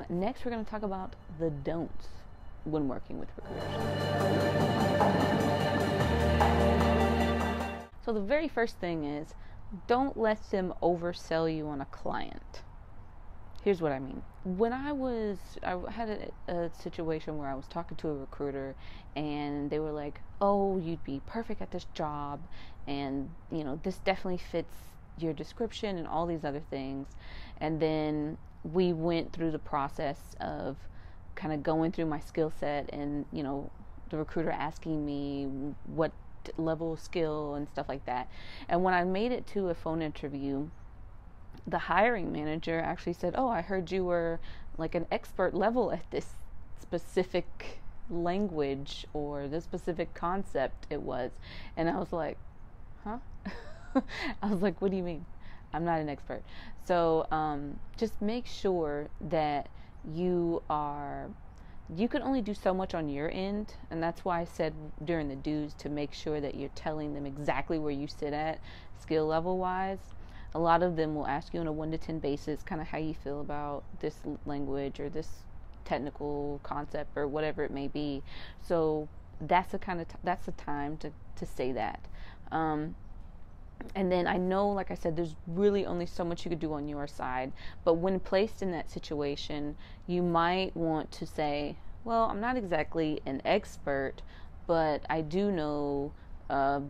Next, we're going to talk about the don'ts when working with recruiters. So the very first thing is, don't let them oversell you on a client. Here's what I mean. When I had a situation where I was talking to a recruiter and they were like, oh, you'd be perfect at this job, and this definitely fits your description and all these other things. And then we went through the process of kind of going through my skill set, and the recruiter asking me what level of skill and stuff like that. And when I made it to a phone interview, the hiring manager actually said, oh, I heard you were like an expert level at this specific language or this specific concept it was. And I was like, huh? I was like, what do you mean? I'm not an expert. So just make sure that you can only do so much on your end. And that's why I said during the do's to make sure that you're telling them exactly where you sit at skill level wise. A lot of them will ask you on a 1 to 10 basis kind of how you feel about this language or this technical concept or whatever it may be. So that's the time to say that. And then I know, like I said, there's really only so much you could do on your side. But when placed in that situation, you might want to say, well, I'm not exactly an expert, but I do know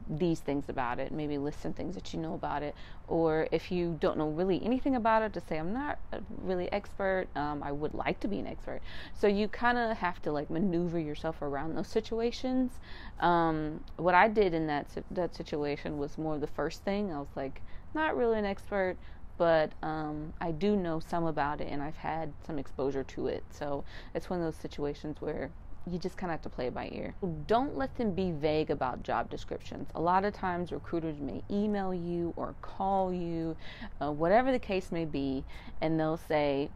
these things about it. Maybe list some things that you know about it. Or if you don't know really anything about it, to say, I'm not really expert. I would like to be an expert. So you kind of have to like maneuver yourself around those situations. What I did in that situation was more the first thing. I was like, not really an expert, but I do know some about it, and I've had some exposure to it. So it's one of those situations where you just kind of have to play it by ear. Don't let them be vague about job descriptions. A lot of times recruiters may email you or call you, whatever the case may be, and they'll say,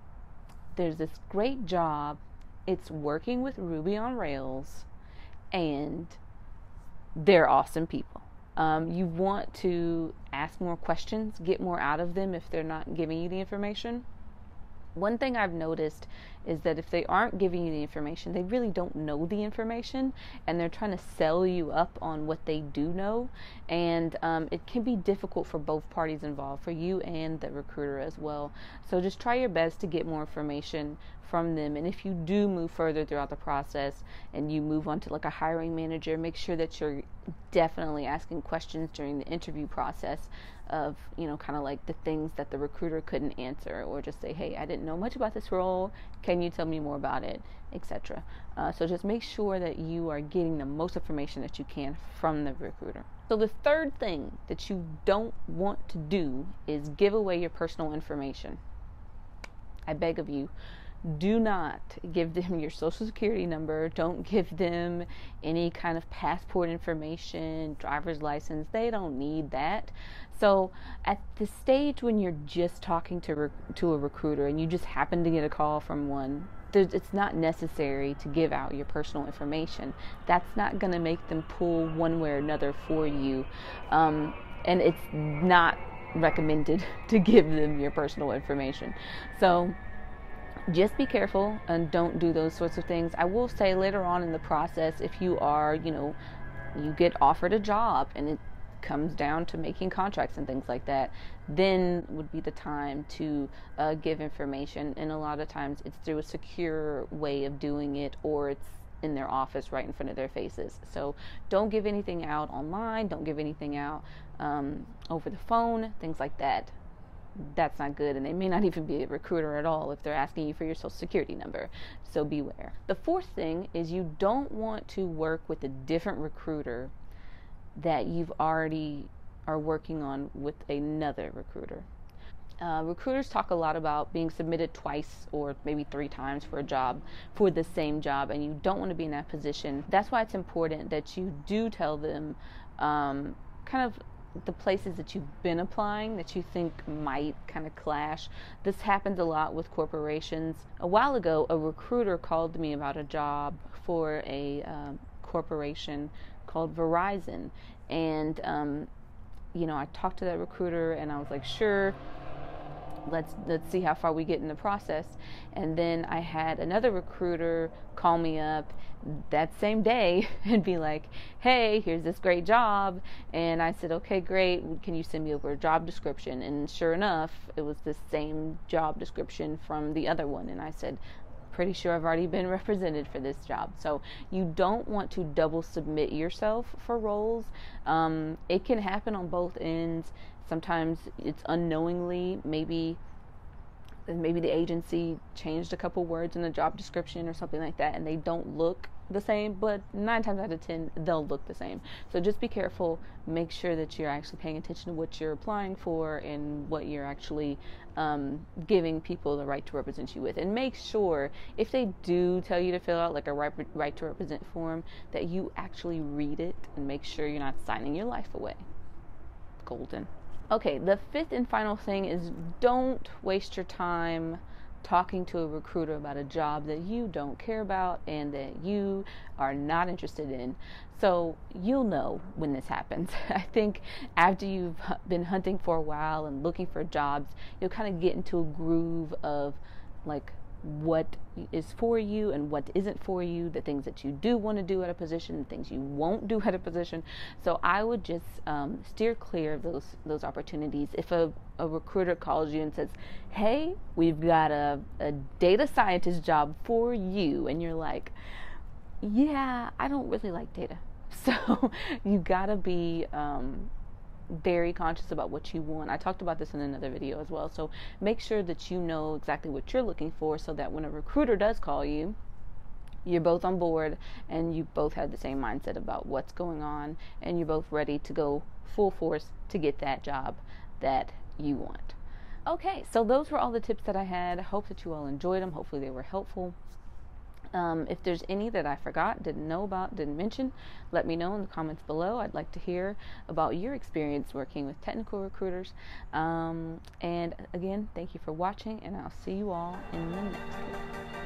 there's this great job, it's working with Ruby on Rails, and they're awesome people. You want to ask more questions, get more out of them if they're not giving you the information. One thing I've noticed is that if they aren't giving you the information, they really don't know the information, and they're trying to sell you up on what they do know. And it can be difficult for both parties involved, for you and the recruiter as well. So just try your best to get more information from them. And if you do move further throughout the process and you move on to like a hiring manager, make sure that you're definitely asking questions during the interview process of, kind of like the things that the recruiter couldn't answer, or just say, hey, I didn't know much about this role. Can you tell me more about it, etc. So just make sure that you are getting the most information that you can from the recruiter. So the third thing that you don't want to do is give away your personal information. I beg of you, do not give them your social security number. Don't give them any kind of passport information, driver's license. They don't need that. So at the stage when you're just talking to a recruiter and you just happen to get a call from one, it's not necessary to give out your personal information. That's not going to make them pull one way or another for you. And it's not recommended to give them your personal information. So just be careful and don't do those sorts of things. I will say later on in the process, if you are, you get offered a job and it comes down to making contracts and things like that, then would be the time to give information. And a lot of times it's through a secure way of doing it, or it's in their office right in front of their faces. So don't give anything out online. Don't give anything out over the phone, things like that. That's not good, and they may not even be a recruiter at all if they're asking you for your social security number. So beware. The fourth thing is you don't want to work with a different recruiter that you've already are working on with another recruiter. Recruiters talk a lot about being submitted twice or maybe 3 times for a job, for the same job, and you don't want to be in that position. That's why it's important that you do tell them kind of the places that you've been applying that you think might kind of clash. This happens a lot with corporations. A while ago, a recruiter called me about a job for a corporation called Verizon, and I talked to that recruiter and I was like, sure, let's see how far we get in the process. And then I had another recruiter call me up that same day and be like, hey, here's this great job. And I said, okay, great, can you send me over a job description? And sure enough, it was the same job description from the other one. And I said, pretty sure I've already been represented for this job. So you don't want to double submit yourself for roles. It can happen on both ends. Sometimes it's unknowingly, maybe the agency changed a couple words in the job description or something like that, and they don't look the same, but 9 times out of 10 they'll look the same. So just be careful, make sure that you're actually paying attention to what you're applying for and what you're actually giving people the right to represent you with. And make sure, if they do tell you to fill out like a right to represent form, that you actually read it and make sure you're not signing your life away. Golden. Okay, the 5th and final thing is, don't waste your time talking to a recruiter about a job that you don't care about and that you are not interested in. So you'll know when this happens. I think after you've been hunting for a while and looking for jobs, you'll kind of get into a groove of like what is for you and what isn't for you, the things that you do want to do at a position, the things you won't do at a position. So I would just steer clear of those opportunities. If a recruiter calls you and says, hey, we've got a data scientist job for you, and you're like, yeah, I don't really like data. So you gotta be very conscious about what you want. I talked about this in another video as well. So make sure that you know exactly what you're looking for, so that when a recruiter does call you, you're both on board and you both have the same mindset about what's going on, and you're both ready to go full force to get that job that you want. Okay, so those were all the tips that I had. I hope that you all enjoyed them. Hopefully they were helpful. If there's any that I forgot, didn't know about, didn't mention, let me know in the comments below. I'd like to hear about your experience working with technical recruiters. And again, thank you for watching, and I'll see you all in the next one.